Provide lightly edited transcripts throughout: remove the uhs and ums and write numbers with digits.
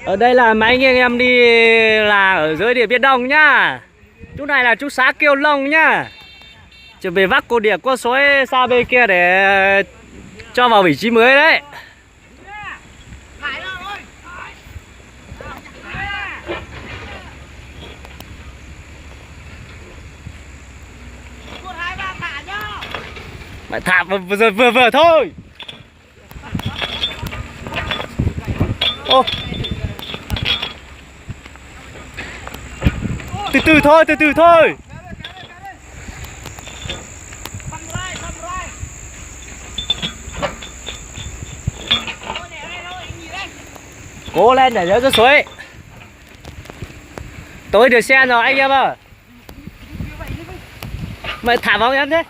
Ở đây là mấy anh em đi là ở dưới địa Biển Đông nhá. Chú này là chú xã Kiêu Long nhá. Chuẩn bị vác cột điện con suối xa bên kia để cho vào vị trí mới đấy. Mày thả vừa thôi. Ô. Từ từ thôi. Cố lên để rớt suối. Tôi được xe rồi anh em ơi. Mày thả vào em thế.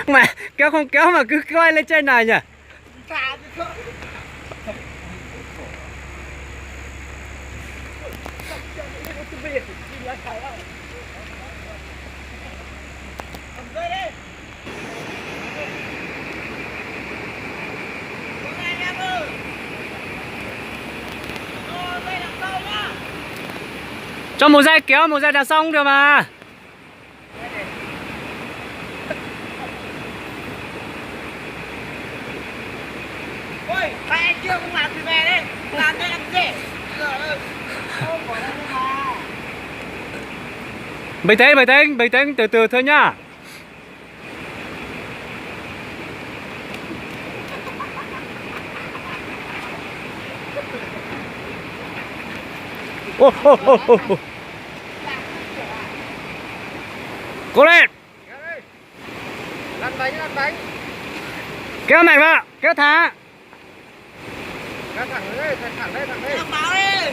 Mẹ kéo không kéo mà cứ quay lên trên này nhỉ. Cho một dây kéo, một dây đặt xong được mà. Ôi, hai anh chưa không làm thì về đi. Làm đây làm gì? Không có đây mà. Bình tĩnh, từ từ thôi nhá. Cố lên. Lăn bánh. Kéo mạnh vào, kéo thả. Kéo thẳng đây. Kéo báo đi.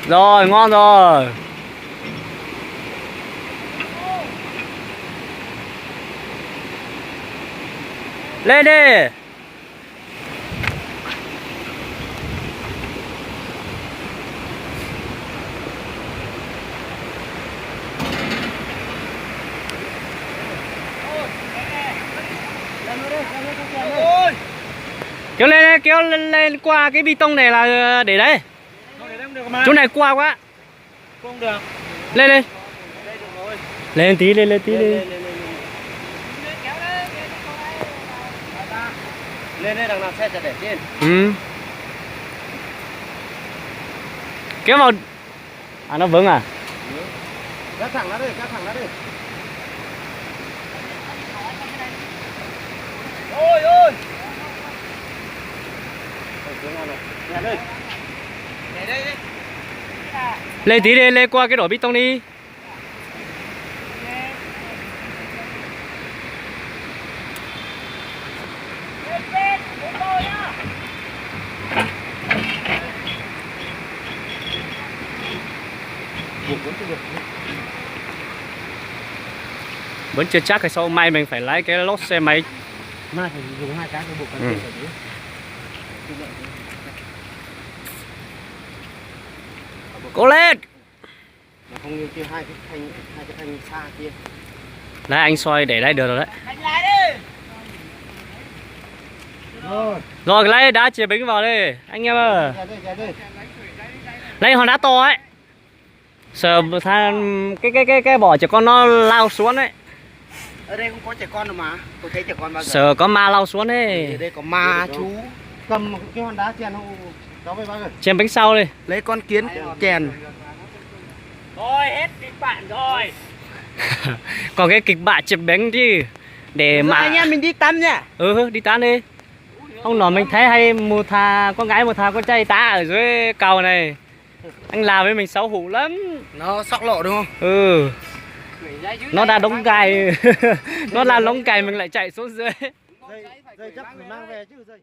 Rồi, ngon rồi. Lên đi. Kéo lên qua cái bê tông này là để đấy. Chỗ này qua quá. Không được. Lên. Lên tí đi. Lên đây đằng nào xe sẽ để trên. Ừ. Kéo vào. À nó vững à? Kéo thẳng nó đi. Ôi. Để đây đi. Lên tí đi, lên qua cái đổ bê tông đi. Vẫn chưa chắc hay sao may mình phải lấy cái lốp xe máy. Mai phải dùng hai cái buộc cần tiền phải. Cố lên. Mà không như kia hai cái thanh xa kia. Đấy anh soi để đây được rồi đấy. Anh lái đi. Rồi lấy đá chìa bính vào đi anh em ơi. Lấy hòn đá to ấy. Sợ cái vỏ cho con nó lao xuống đấy. Ở đây không có trẻ con đâu mà. Tôi thấy trẻ con bao giờ. Sợ có ma lao xuống ấy. Ở đây có ma chú cầm một cái hòn đá chèn hộ cháu về bao giờ. Chèn bánh sau đi. Lấy con kiến chèn. Thôi hết kịch bản rồi. Còn cái kịch bạ chụp bánh chứ. Để mà anh em mình đi tắm nha. đi tán đi. Ông nói mình thấy hay một thà con gái một thà con trai tá ở dưới cầu này. Anh làm với mình xấu hổ lắm. Nó sóc lộ đúng không? Ừ. Nó đã đóng cày. Nó là đóng cày mình lại chạy xuống dưới. Dây chắc phải mang về chứ dây.